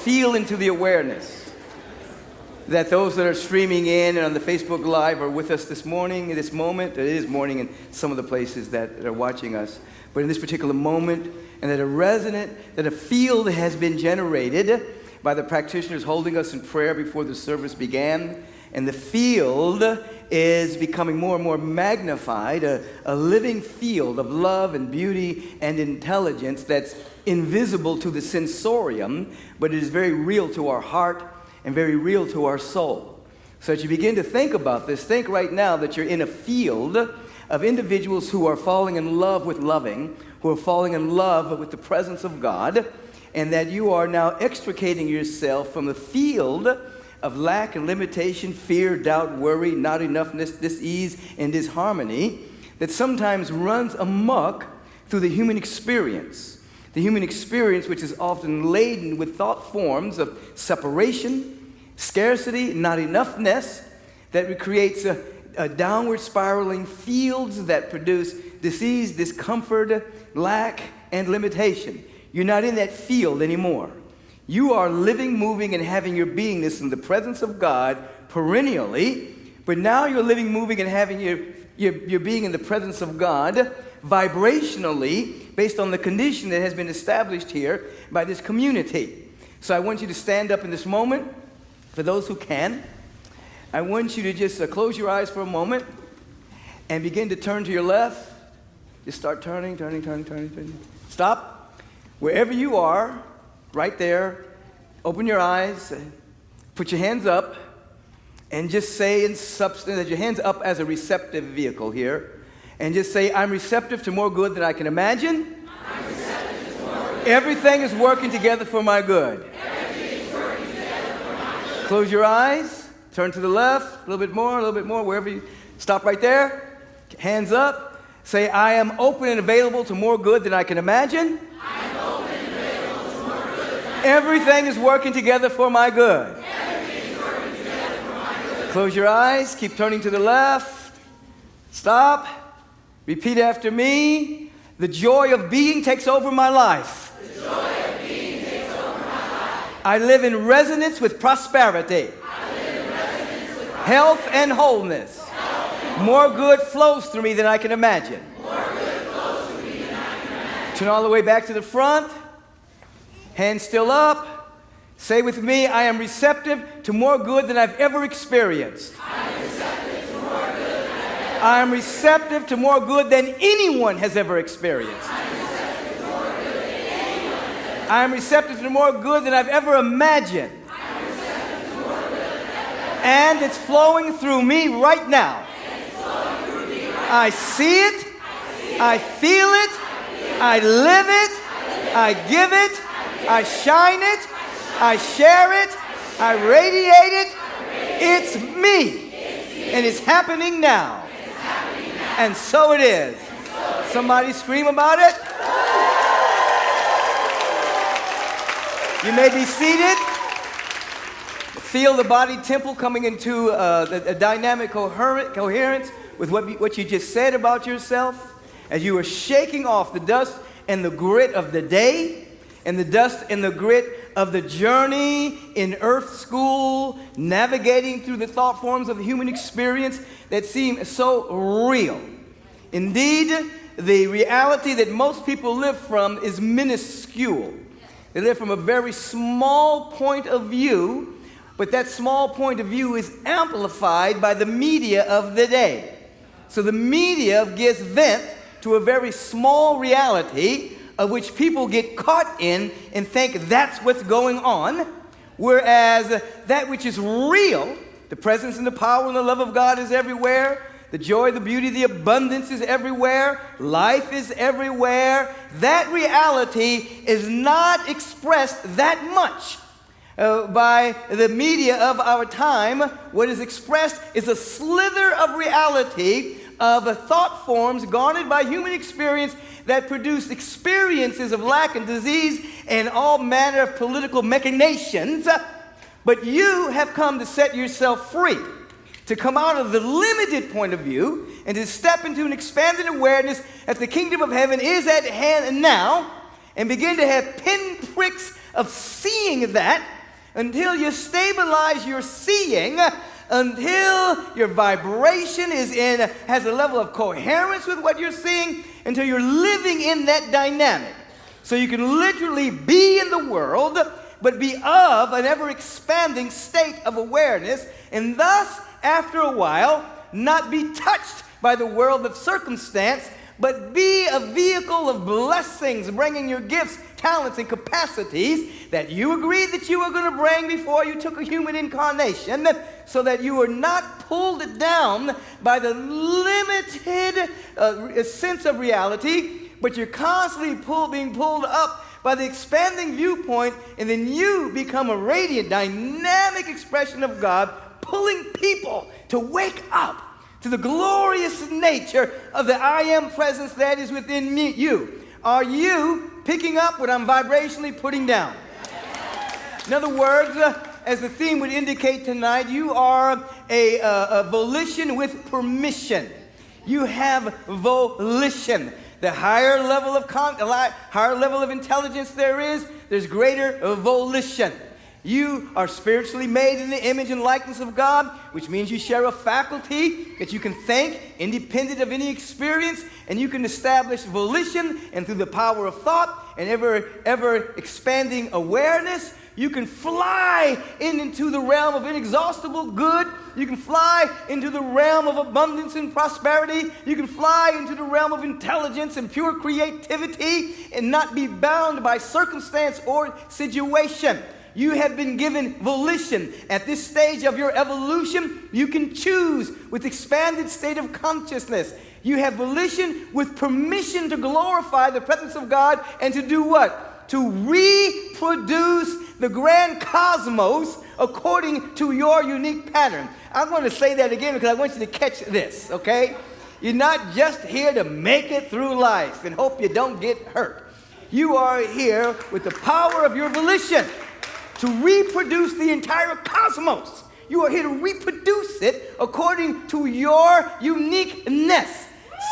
feel into the awareness that those that are streaming in and on the Facebook Live are with us this morning, in this moment. It is morning in some of the places that are watching us. But in this particular moment, and that a field has been generated by the practitioners holding us in prayer before the service began. And the field is becoming more and more magnified, a living field of love and beauty and intelligence that's invisible to the sensorium, but it is very real to our heart and very real to our soul. So as you begin to think about this, think right now that you're in a field of individuals who are falling in love with loving, who are falling in love with the presence of God, and that you are now extricating yourself from the field of lack and limitation, fear, doubt, worry, not enoughness, dis-ease, and disharmony that sometimes runs amok through the human experience. The human experience, which is often laden with thought forms of separation, scarcity, not enoughness, that creates a downward spiraling fields that produce disease, discomfort, lack, and limitation. You're not in that field anymore. You are living, moving, and having your beingness in the presence of God perennially, but now you're living, moving, and having your being in the presence of God vibrationally, based on the condition that has been established here by this community. So I want you to stand up in this moment. For those who can, I want you to just close your eyes for a moment and begin to turn to your left. Just start turning. Stop. Wherever you are, right there, open your eyes, put your hands up, and just say in substance that your hands up as a receptive vehicle here. And just say, I'm receptive to more good than I can imagine. I'm receptive to more good. Everything is working together for my good. Everything is working together for my good. Close your eyes. Turn to the left. A little bit more, wherever you... Stop right there. Hands up. Say, I am open and available to more good than I can imagine. I am open and available to more good than I can Everything is working together for my good. Everything is working together for my good. Close your eyes. Keep turning to the left. Stop. Repeat after me. The joy of being takes over my life. The joy of being takes over my life. I live in resonance with prosperity. I live in resonance with Health and wholeness. More good flows through me than I can imagine. More good flows through me than I can imagine. Turn all the way back to the front. Hands still up. Say with me, I am receptive to more good than I've ever experienced. I am receptive to more good than anyone has ever experienced. I am receptive to more good than I've ever imagined. And it's flowing through me right now. I see it. I feel it. I live it. I give it. I shine it. I share it. I radiate it. It's me. And it's happening now. And so it is. Somebody scream about it. You may be seated. Feel the body temple coming into a dynamic coherence with what you just said about yourself as you are shaking off the dust and the grit of the day and the dust and the grit of the journey in earth school, navigating through the thought forms of the human experience that seem so real. Indeed, the reality that most people live from is minuscule. They live from a very small point of view, but that small point of view is amplified by the media of the day. So the media gives vent to a very small reality of which people get caught in and think that's what's going on, whereas that which is real, the presence and the power and the love of God is everywhere, the joy, the beauty, the abundance is everywhere, life is everywhere. That reality is not expressed that much by the media of our time. What is expressed is a slither of reality of thought forms garnered by human experience that produce experiences of lack and disease and all manner of political machinations. But you have come to set yourself free, to come out of the limited point of view and to step into an expanded awareness that the kingdom of heaven is at hand now, and begin to have pinpricks of seeing that until you stabilize your seeing, until your vibration has a level of coherence with what you're seeing, until you're living in that dynamic. So you can literally be in the world, but be of an ever-expanding state of awareness, and thus, after a while, not be touched by the world of circumstance, but be a vehicle of blessings, bringing your gifts, talents, and capacities that you agreed that you were going to bring before you took a human incarnation, so that you are not pulled down by the limited sense of reality, but you're constantly being pulled up by the expanding viewpoint, and then you become a radiant, dynamic expression of God, pulling people to wake up to the glorious nature of the I am presence that is within you. Are you picking up what I'm vibrationally putting down? In other words, as the theme would indicate tonight, you are a volition with permission. You have volition. The higher level of intelligence there's greater volition. You are spiritually made in the image and likeness of God, which means you share a faculty that you can think independent of any experience, and you can establish volition, and through the power of thought and ever expanding awareness, you can fly into the realm of inexhaustible good. You can fly into the realm of abundance and prosperity. You can fly into the realm of intelligence and pure creativity and not be bound by circumstance or situation. You have been given volition. At this stage of your evolution, you can choose with expanded state of consciousness. You have volition with permission to glorify the presence of God and to do what? To reproduce the grand cosmos according to your unique pattern. I'm going to say that again because I want you to catch this, okay? You're not just here to make it through life and hope you don't get hurt. You are here with the power of your volition to reproduce the entire cosmos. You are here to reproduce it according to your uniqueness.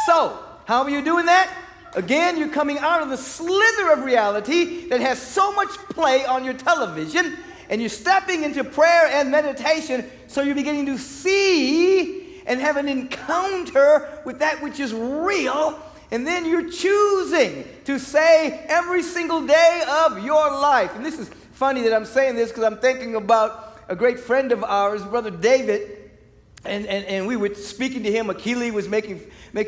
So, how are you doing that? Again, you're coming out of the slither of reality that has so much play on your television, and you're stepping into prayer and meditation, so you're beginning to see and have an encounter with that which is real, and then you're choosing to say every single day of your life. And this is funny that I'm saying this because I'm thinking about a great friend of ours, Brother David, and we were speaking to him. Akili was making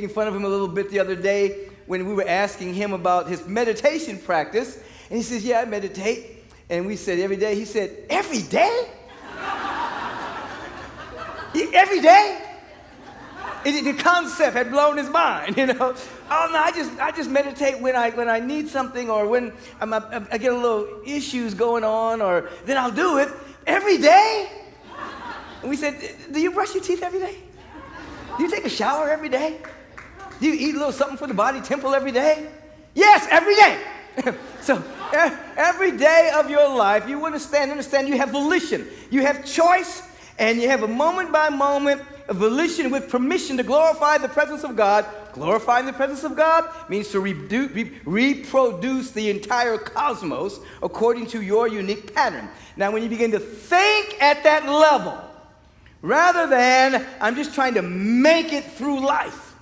fun of him a little bit the other day when we were asking him about his meditation practice. And he says, yeah, I meditate. And we said, every day? He said, every day? Every day? The concept had blown his mind, you know. Oh no, I just meditate when I need something, or when I get a little issues going on, or then I'll do it every day. And we said, do you brush your teeth every day? Do you take a shower every day? Do you eat a little something for the body temple every day? Yes, every day. So every day of your life, you understand you have volition, you have choice, and you have a moment by moment a volition with permission to glorify the presence of God. Glorifying the presence of God means to reproduce the entire cosmos according to your unique pattern. Now, when you begin to think at that level, rather than I'm just trying to make it through life,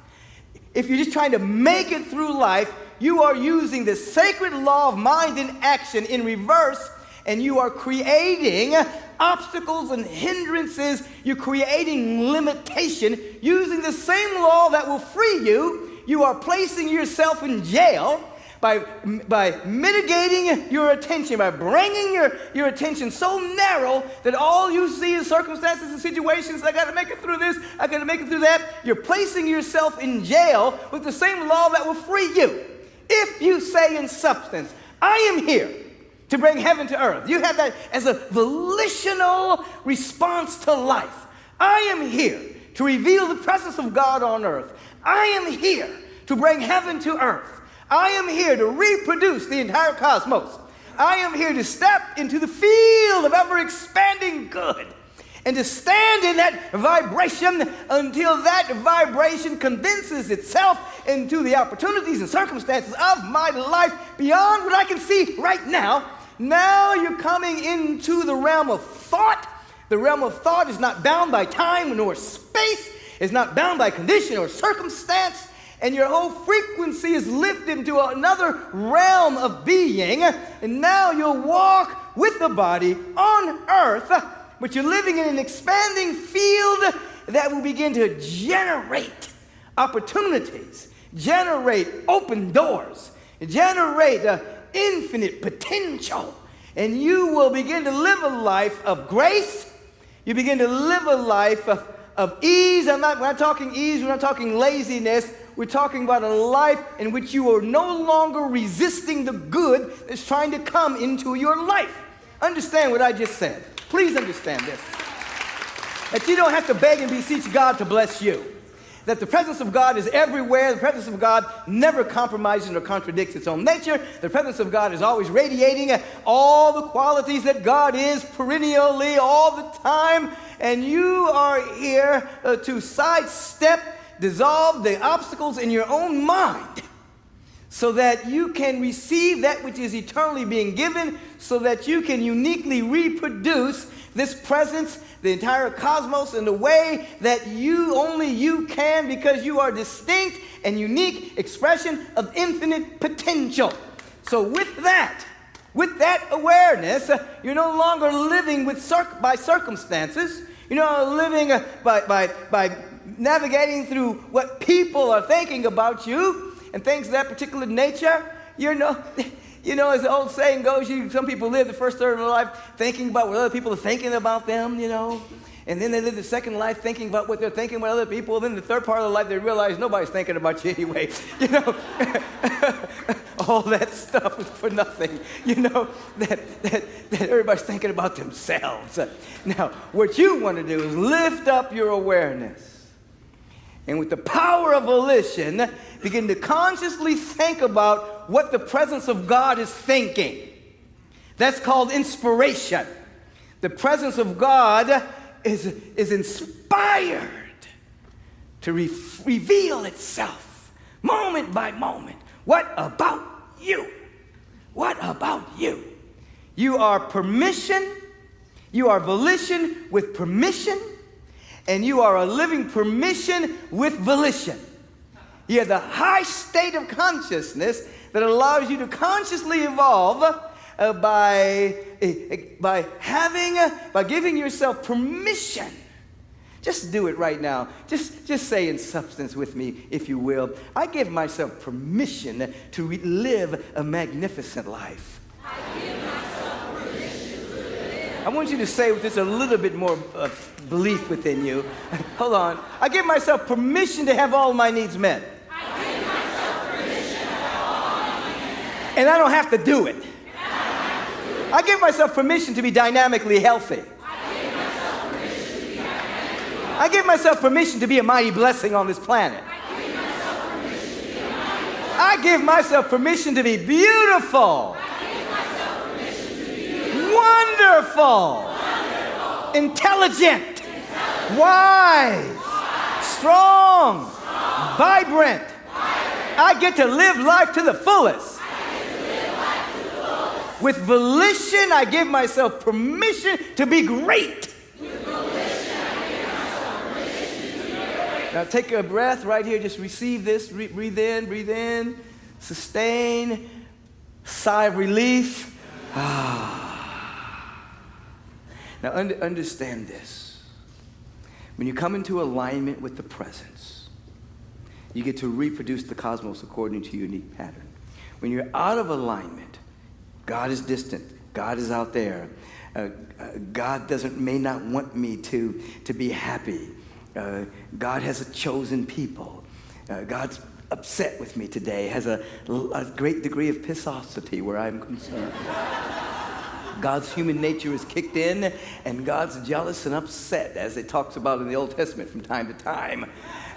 if you're just trying to make it through life, you are using the sacred law of mind and action in reverse, and you are creating obstacles and hindrances. You're creating limitation. Using the same law that will free you, you are placing yourself in jail by mitigating your attention, by bringing your attention so narrow that all you see is circumstances and situations. I got to make it through this. I got to make it through that. You're placing yourself in jail with the same law that will free you. If you say in substance, I am here to bring heaven to earth. You have that as a volitional response to life. I am here to reveal the presence of God on earth. I am here to bring heaven to earth. I am here to reproduce the entire cosmos. I am here to step into the field of ever-expanding good and to stand in that vibration until that vibration condenses itself into the opportunities and circumstances of my life beyond what I can see right now. Now you're coming into the realm of thought. The realm of thought is not bound by time nor space. It's not bound by condition or circumstance. And your whole frequency is lifted into another realm of being. And now you'll walk with the body on earth, but you're living in an expanding field that will begin to generate opportunities, generate open doors, generate infinite potential. And you will begin to live a life of grace. You begin to live a life of ease. We're not talking ease, we're not talking laziness. We're talking about a life in which you are no longer resisting the good that's trying to come into your life. Understand what I just said. Please understand this. That you don't have to beg and beseech God to bless you. That the presence of God is everywhere. The presence of God never compromises or contradicts its own nature. The presence of God is always radiating all the qualities that God is perennially, all the time. And you are here to sidestep, dissolve the obstacles in your own mind so that you can receive that which is eternally being given, so that you can uniquely reproduce this presence, the entire cosmos, in the way that only you can, because you are distinct and unique expression of infinite potential. So with that awareness, you're no longer living by circumstances. You're not living by navigating through what people are thinking about you and things of that particular nature. You know, as the old saying goes, some people live the first third of their life thinking about what other people are thinking about them, and then they live the second life thinking about what they're thinking about other people. Then the third part of their life, they realize nobody's thinking about you anyway. All that stuff is for nothing. That everybody's thinking about themselves. Now, what you want to do is lift up your awareness. And with the power of volition, begin to consciously think about what the presence of God is thinking. That's called inspiration. The presence of God is inspired to reveal itself moment by moment. What about you? What about you? You are permission. You are volition with permission. And you are a living permission with volition. You have the high state of consciousness that allows you to consciously evolve by giving yourself permission. Just do it right now. Just say in substance with me, if you will. I give myself permission to live a magnificent life. I give myself permission to live. I want you to say with just a little bit more belief within you. Hold on. I give myself permission to have all my needs met. I give myself permission to have all my needs met. And I don't have to do it. I give myself permission to be dynamically healthy. I give myself permission to be a mighty blessing on this planet. I give myself permission to be beautiful. Wonderful. Intelligent. Wise. Strong. Vibrant. I get to live life to the fullest. With volition, I give myself permission to be great. Now take a breath right here. Just receive this. Breathe in. Sustain. Sigh of relief. Now understand this. When you come into alignment with the presence, you get to reproduce the cosmos according to your unique pattern. When you're out of alignment, God is distant. God is out there. God may not want me to be happy. God has a chosen people. God's upset with me today, has a great degree of pissosity where I'm concerned. God's human nature is kicked in, and God's jealous and upset, as it talks about in the Old Testament from time to time,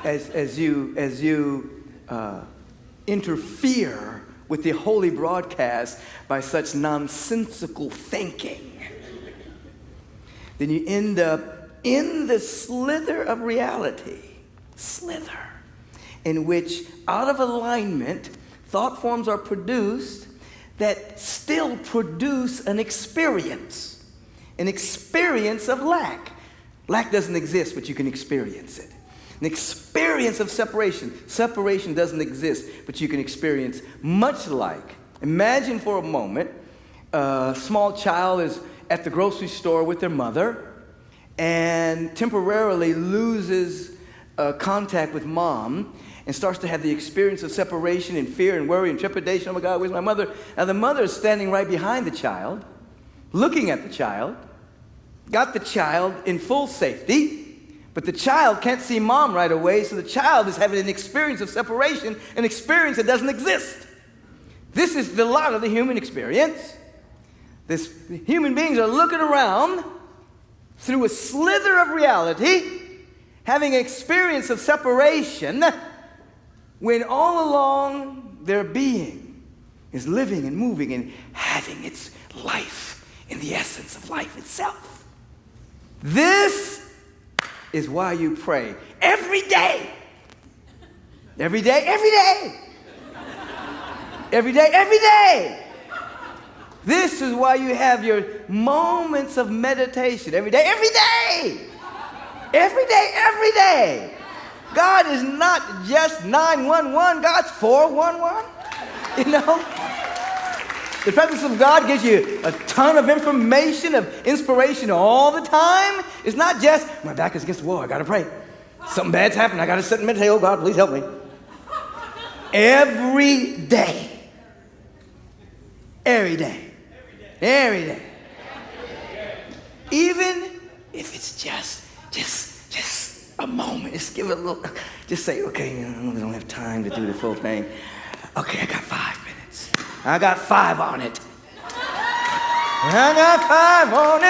as you interfere with the holy broadcast by such nonsensical thinking. Then you end up in the slither of reality, in which out of alignment, thought forms are produced that still produce an experience of lack. Lack doesn't exist, but you can experience it. An experience of separation. Separation doesn't exist, but you can experience. Much like, imagine for a moment, a small child is at the grocery store with their mother and temporarily loses contact with mom and starts to have the experience of separation and fear and worry and trepidation. Oh my God, where's my mother? Now the mother is standing right behind the child, looking at the child, got the child in full safety, but the child can't see mom right away, so the child is having an experience of separation, an experience that doesn't exist. This is the lot of the human experience. Human beings are looking around through a slither of reality, having an experience of separation, when all along their being is living and moving and having its life in the essence of life itself. This is why you pray every day. Every day, every day. Every day, every day. This is why you have your moments of meditation every day, every day. Every day, every day. God is not just 911, God's 411. You know? The presence of God gives you a ton of information, of inspiration all the time. It's not just, my back is against the wall, I gotta pray. Something bad's happened, I gotta sit and meditate, oh God, please help me. Every day. Every day. Every day. Even if it's just a moment, just give it a little, just say, okay, I don't have time to do the full thing. Okay, I got 5 minutes. I got 5 on it. I got 5 on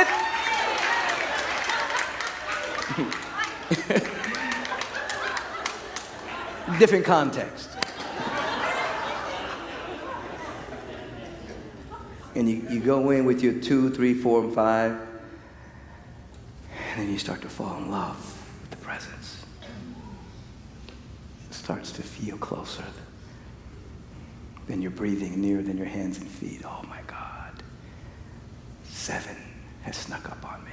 it. Different context. And you go in with your 2, 3, 4, and 5, and then you start to fall in love with the presence. It starts to feel closer. Then you're breathing nearer than your hands and feet. Oh my God. 7 has snuck up on me.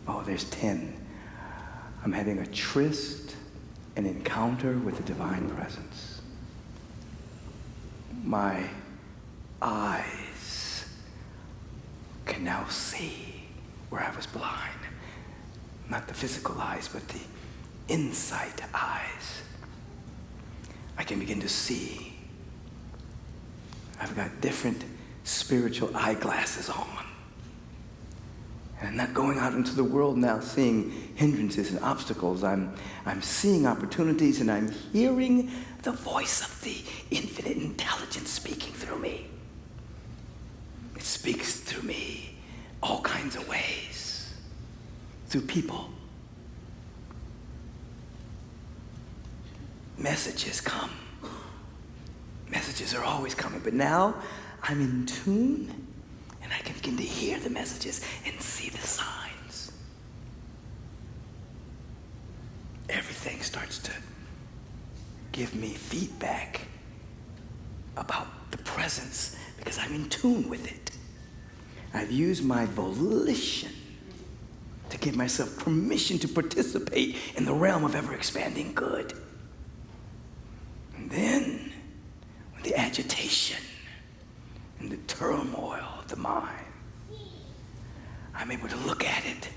Oh, there's 10. I'm having a tryst, an encounter with the divine presence. My eyes can now see where I was blind. Not the physical eyes, but the insight eyes. I can begin to see. I've got different spiritual eyeglasses on. And I'm not going out into the world now seeing hindrances and obstacles. I'm seeing opportunities, and I'm hearing the voice of the infinite intelligence speaking through me. It speaks through me all kinds of ways. Through people. Messages come. Messages are always coming, but now I'm in tune, and I can begin to hear the messages and see the signs. Everything starts to give me feedback about the presence because I'm in tune with it. I've used my volition to give myself permission to participate in the realm of ever-expanding good. And then, when the agitation and the turmoil of the mind, I'm able to look at it.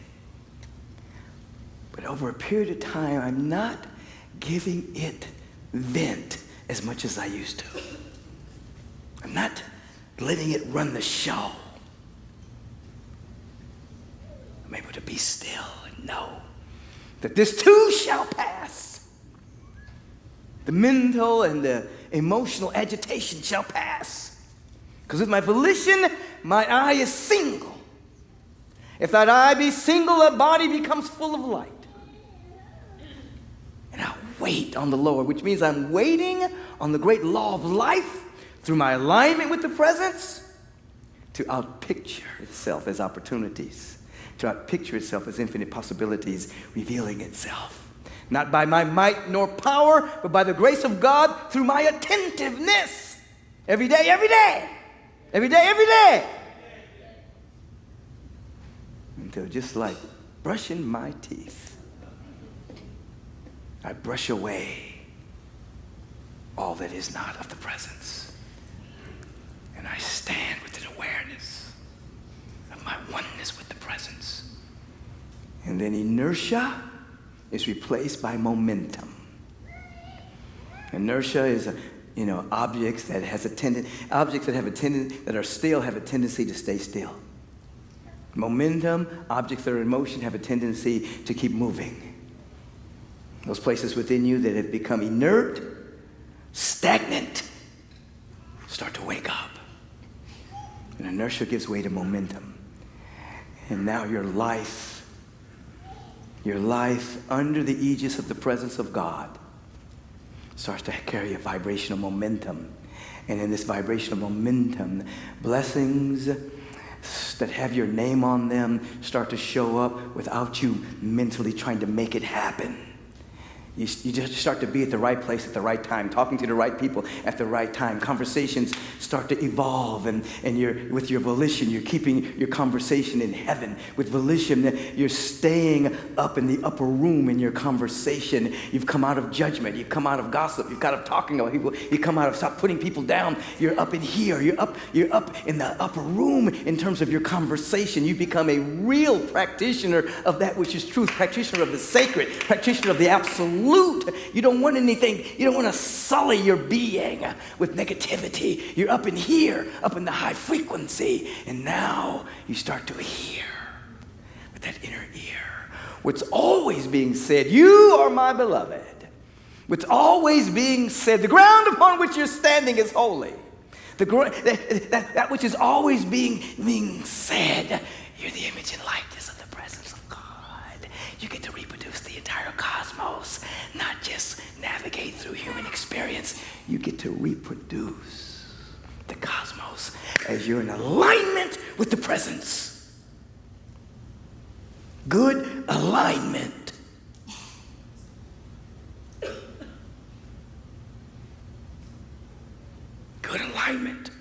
But over a period of time, I'm not giving it vent as much as I used to. I'm not letting it run the show. I'm able to be still and know that this too shall pass. The mental and the emotional agitation shall pass. Because with my volition, my eye is single. If that eye be single, that body becomes full of light. And I wait on the Lord, which means I'm waiting on the great law of life through my alignment with the presence to outpicture itself as opportunities, to outpicture itself as infinite possibilities revealing itself. Not by my might nor power, but by the grace of God through my attentiveness. Every day, every day. Every day, every day. Until just like brushing my teeth, I brush away all that is not of the presence. And I stand with an awareness of my oneness with the presence. And then inertia is replaced by momentum. Inertia is objects that have a tendency to stay still. Momentum, objects that are in motion have a tendency to keep moving. Those places within you that have become inert, stagnant, start to wake up. And inertia gives way to momentum. And now your life under the aegis of the presence of God starts to carry a vibrational momentum. And in this vibrational momentum, blessings that have your name on them start to show up without you mentally trying to make it happen. You just start to be at the right place at the right time, talking to the right people at the right time. Conversations start to evolve, and with your volition, you're keeping your conversation in heaven. With volition, you're staying up in the upper room in your conversation. You've come out of judgment. You've come out of gossip. You've come out of talking about people. You come out of stop putting people down. You're up in here. You're up in the upper room in terms of your conversation. You become a real practitioner of that which is truth, practitioner of the sacred, practitioner of the absolute. You don't want anything, you don't want to sully your being with negativity. You're up in here, up in the high frequency, and now you start to hear with that inner ear what's always being said. You are my beloved. What's always being said. The ground upon which you're standing is holy. That which is always being said. You're the image and likeness of the presence of God. You get to reproduce the entire cosmos, not just navigate through human experience. You get to reproduce the cosmos as you're in alignment with the presence. Good alignment. Good alignment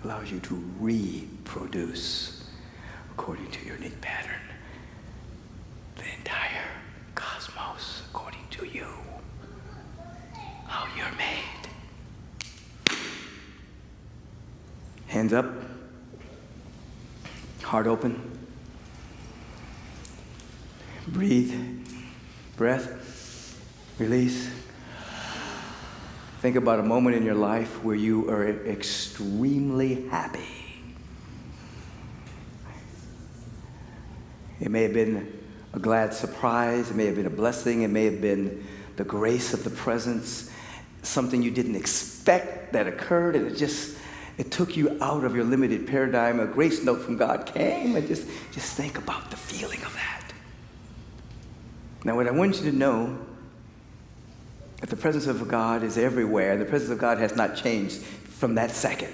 allows you to reproduce according to your unique pattern the entire cosmos according to you, how you're made. Hands up, heart open, breathe, breath, release. Think about a moment in your life where you are extremely happy. It may have been a glad surprise. It may have been a blessing. It may have been the grace of the presence, something you didn't expect that occurred, and it took you out of your limited paradigm. A grace note from God came, and just think about the feeling of that. Now, what I want you to know, that the presence of God is everywhere. The presence of God has not changed from that second.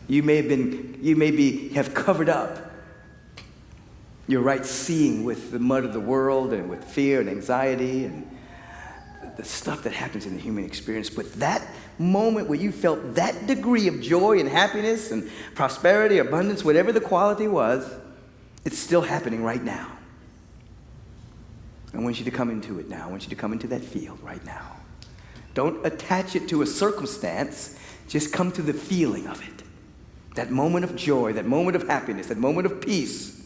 You may have covered up your right seeing with the mud of the world and with fear and anxiety and the stuff that happens in the human experience. But that moment where you felt that degree of joy and happiness and prosperity, abundance, whatever the quality was, it's still happening right now. I want you to come into it now. I want you to come into that field right now. Don't attach it to a circumstance. Just come to the feeling of it. That moment of joy, that moment of happiness, that moment of peace.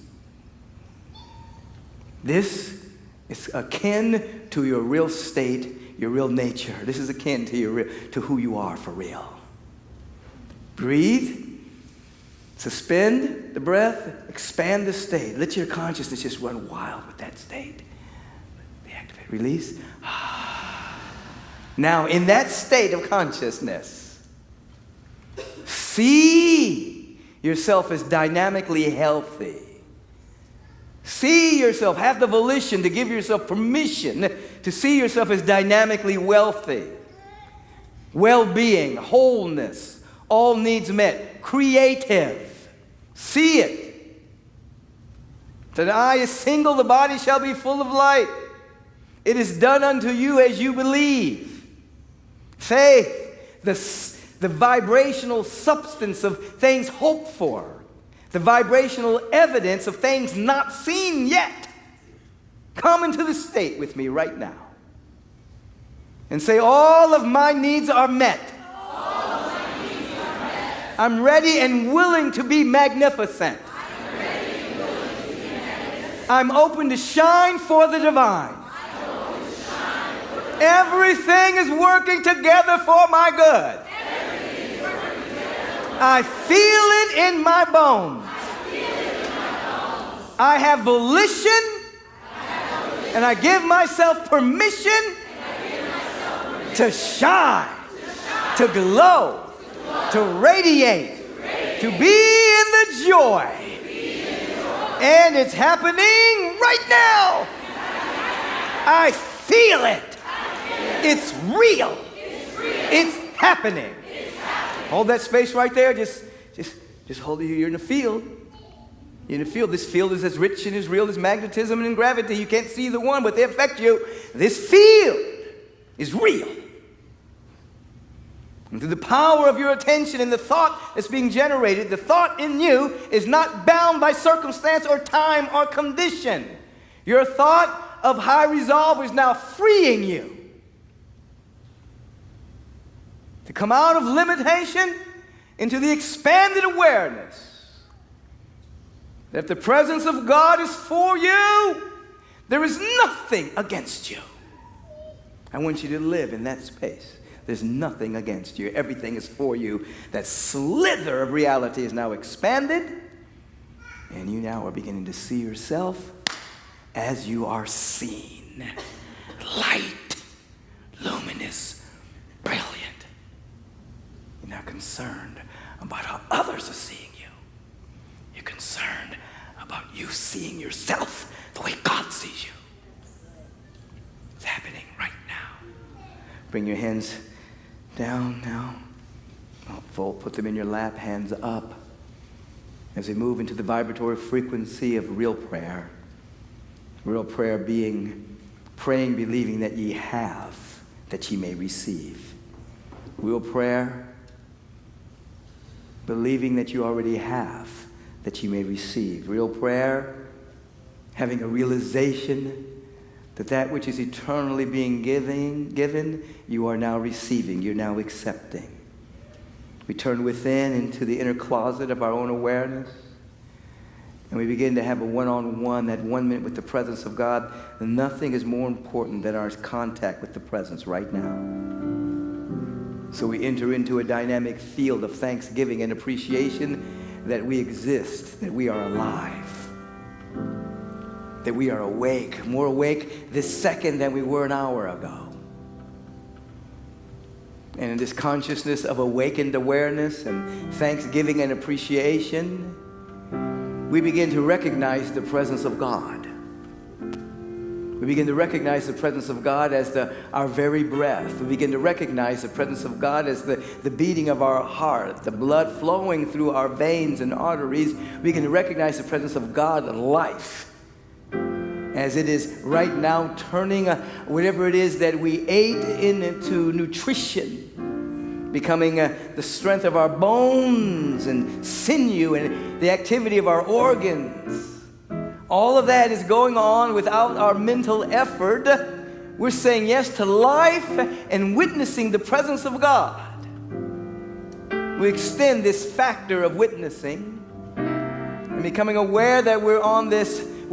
This is akin to your real state, your real nature. This is akin to who you are for real. Breathe. Suspend the breath. Expand the state. Let your consciousness just run wild with that state. Activate. Release. Now, in that state of consciousness, see yourself as dynamically healthy. See yourself, have the volition to give yourself permission to see yourself as dynamically wealthy. Well-being, wholeness, all needs met, creative. See it. If the eye is single, the body shall be full of light. It is done unto you as you believe. Faith, the vibrational substance of things hoped for, the vibrational evidence of things not seen yet. Come into the state with me right now and say, all of my needs are met. I'm ready and willing to be magnificent. I'm open to shine for the divine. Everything is working together for my good. I feel it in my bones. I have volition, and I give myself permission to shine, to glow, to radiate, to be in the joy. And it's happening right now. I feel it. It's real. It's happening. Hold that space right there. Just hold it. You're in the field. You're in the field. This field is as rich and as real as magnetism and gravity. You can't see the one, but they affect you. This field is real. And through the power of your attention and the thought that's being generated, the thought in you is not bound by circumstance or time or condition. Your thought of high resolve is now freeing you to come out of limitation into the expanded awareness that if the presence of God is for you, there is nothing against you. I want you to live in that space. There's nothing against you. Everything is for you. That slither of reality is now expanded, and you now are beginning to see yourself as you are seen. Light, luminous, brilliant. You're not concerned about how others are seeing you. You're concerned about you seeing yourself the way God sees you. It's happening right now. Bring your hands down now. Put them in your lap, hands up. As we move into the vibratory frequency of real prayer. Real prayer being praying, believing that ye have, that ye may receive. Real prayer, believing that you already have, that you may receive. Real prayer, having a realization that that which is eternally being given, you are now receiving, you're now accepting. We turn within into the inner closet of our own awareness, and we begin to have a one-on-one, that 1 minute with the presence of God. And nothing is more important than our contact with the presence right now. So we enter into a dynamic field of thanksgiving and appreciation that we exist, that we are alive, that we are awake, more awake this second than we were an hour ago. And in this consciousness of awakened awareness and thanksgiving and appreciation, we begin to recognize the presence of God. We begin to recognize the presence of God as our very breath. We begin to recognize the presence of God as the beating of our heart, the blood flowing through our veins and arteries. We begin to recognize the presence of God in life, as it is right now turning whatever it is that we ate into nutrition, becoming the strength of our bones and sinew and the activity of our organs. All of that is going on without our mental effort. We're saying yes to life and witnessing the presence of God. We extend this factor of witnessing and becoming aware that we're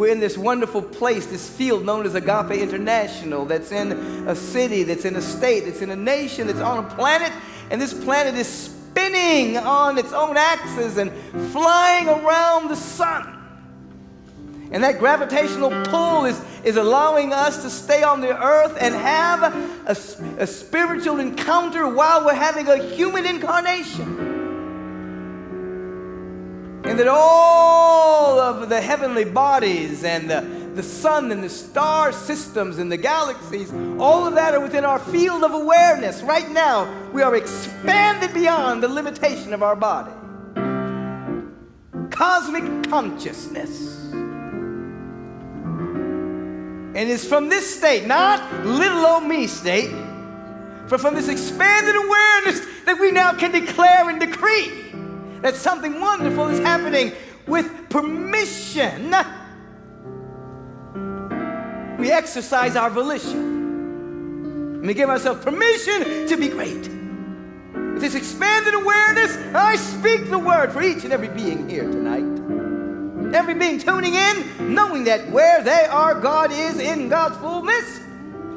in this wonderful place, this field known as Agape International, that's in a city, that's in a state, that's in a nation, that's on a planet, and this planet is spinning on its own axis and flying around the sun. And that gravitational pull is allowing us to stay on the earth and have a spiritual encounter while we're having a human incarnation. And that all of the heavenly bodies and the sun and the star systems and the galaxies, all of that are within our field of awareness. Right now, we are expanded beyond the limitation of our body. Cosmic consciousness. And it's from this state, not little old me state, but from this expanded awareness that we now can declare and decree that something wonderful is happening with permission. We exercise our volition. And we give ourselves permission to be great. With this expanded awareness, I speak the word for each and every being here tonight. Every being tuning in, knowing that where they are, God is in God's fullness.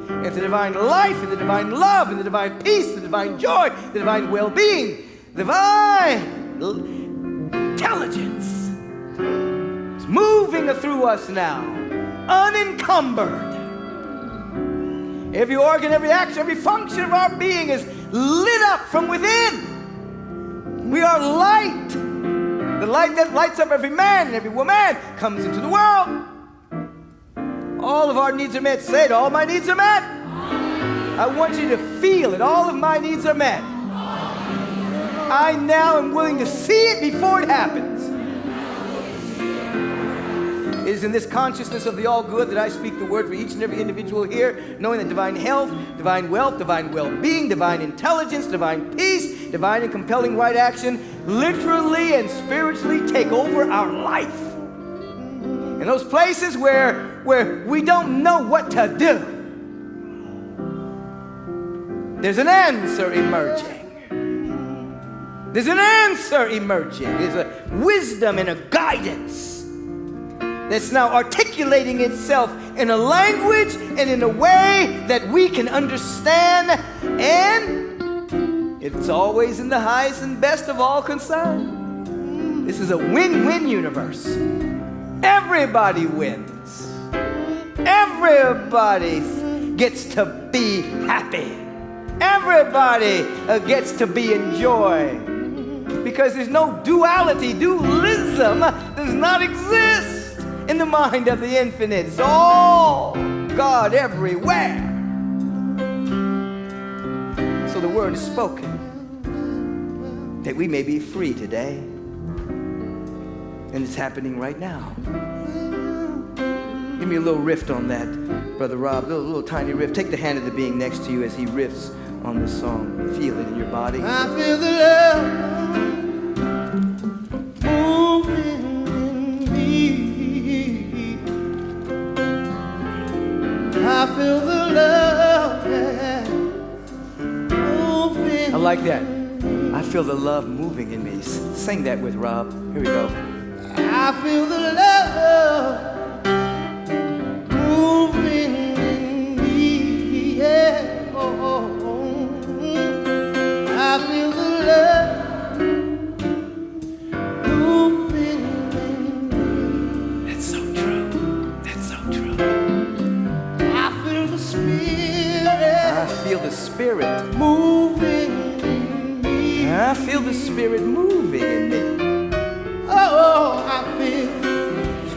And the divine life, and the divine love, and the divine peace, the divine joy, the divine well-being, divine intelligence is moving through us now, unencumbered. Every organ, every action, every function of our being is lit up from within. We are light. The light that lights up every man and every woman comes into the world. All of our needs are met. Say it, all my needs are met. I want you to feel it. All of my needs are met. I now am willing to see it before it happens. It is in this consciousness of the all good that I speak the word for each and every individual here, knowing that divine health, divine wealth, divine well-being, divine intelligence, divine peace, divine and compelling right action literally and spiritually take over our life. In those places where we don't know what to do, there's an answer emerging. There's an answer emerging. There's a wisdom and a guidance that's now articulating itself in a language and in a way that we can understand, and it's always in the highest and best of all concern. This is a win-win universe. Everybody wins. Everybody gets to be happy. Everybody gets to be in joy. Because there's no duality. Dualism does not exist in the mind of the infinite. It's all God everywhere. So the word is spoken that we may be free today. And it's happening right now. Give me a little riff on that, Brother Rob. A little tiny riff. Take the hand of the being next to you as he riffs on this song. Feel it in your body. I feel the love moving in me. I feel the love moving. I like that. I feel the love moving in me. Sing that with Rob. Here we go. I feel the love moving in me. Yeah. Oh. I feel the love moving in me. That's so true. That's so true. I feel the spirit. I feel the spirit moving in me. I feel the spirit moving in me. Oh, I feel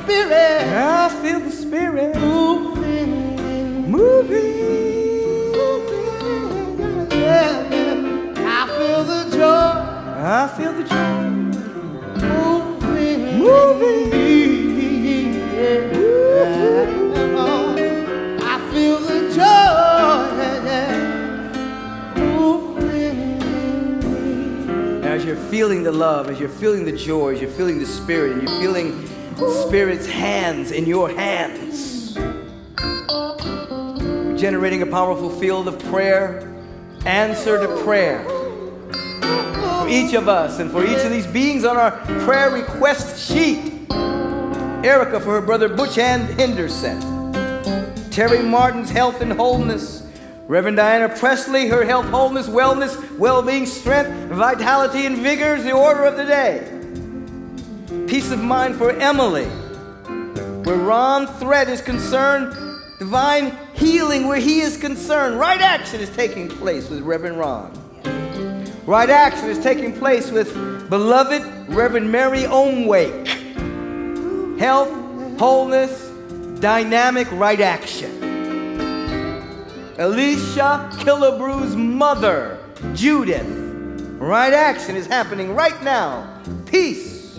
spirit. I feel the spirit moving. Yeah. I feel the joy. I feel the joy Moving. Yeah. I feel the joy. Moving. As you're feeling the love, as you're feeling the joy, as you're feeling the spirit, and you're feeling the spirit's hands in your hands, generating a powerful field of prayer, answer to prayer for each of us and for each of these beings on our prayer request sheet. Erica for her brother Butch Henderson, Terry Martin's health and wholeness, Reverend Diana Presley, her health, wholeness, wellness, well-being, strength, vitality, and vigor is the order of the day. Peace of mind for Emily. Where Ron Thread is concerned, divine healing where he is concerned. Right action is taking place with Reverend Ron. Right action is taking place with beloved Reverend Mary Omwake. Health, wholeness, dynamic right action. Alicia Killebrew's mother, Judith. Right action is happening right now. Peace.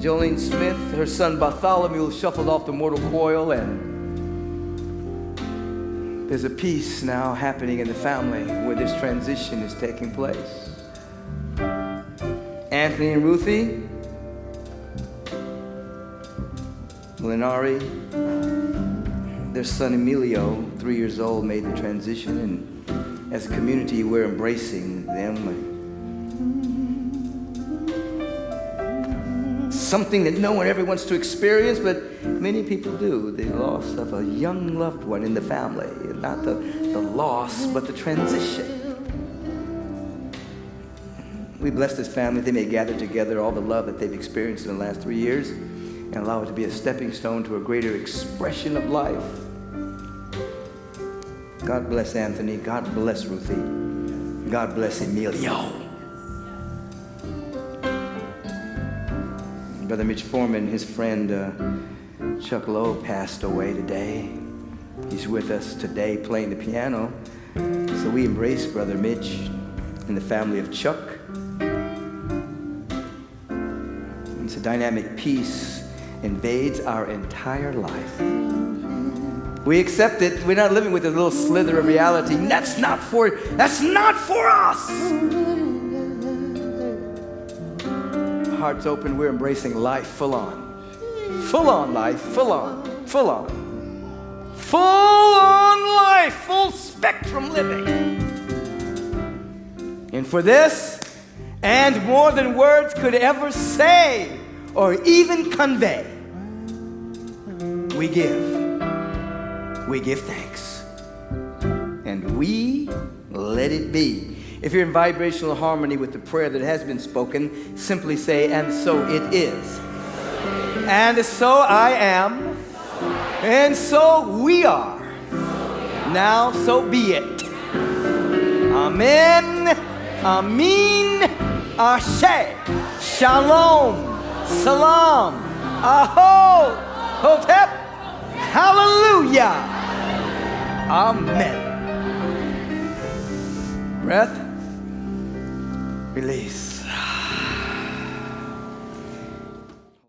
Jolene Smith, her son Bartholomew shuffled off the mortal coil, and there's a peace now happening in the family where this transition is taking place. Anthony and Ruthie, Lenari, their son Emilio, 3 years old, made the transition, and as a community, we're embracing them. Something that no one ever wants to experience, but many people do. The loss of a young loved one in the family. Not the loss, but the transition. We bless this family. They may gather together all the love that they've experienced in the last 3 years and allow it to be a stepping stone to a greater expression of life. God bless Anthony. God bless Ruthie. God bless Emilio. Brother Mitch Foreman, his friend Chuck Lowe passed away today. He's with us today playing the piano. So we embrace Brother Mitch and the family of Chuck. It's a dynamic peace invades our entire life. We accept it. We're not living with a little slither of reality. That's not for us. Hearts open, we're embracing life full on. Full on life, full on, full on. Full on life, full spectrum living. And for this, and more than words could ever say or even convey, we give thanks. And we let it be. If you're in vibrational harmony with the prayer that has been spoken, simply say, and so it is. And so I am. And so we are. Now so be it. Amen. Amin. Ashe. Shalom. Salam. Aho. Hotep. Hallelujah. Amen. Breath. Release.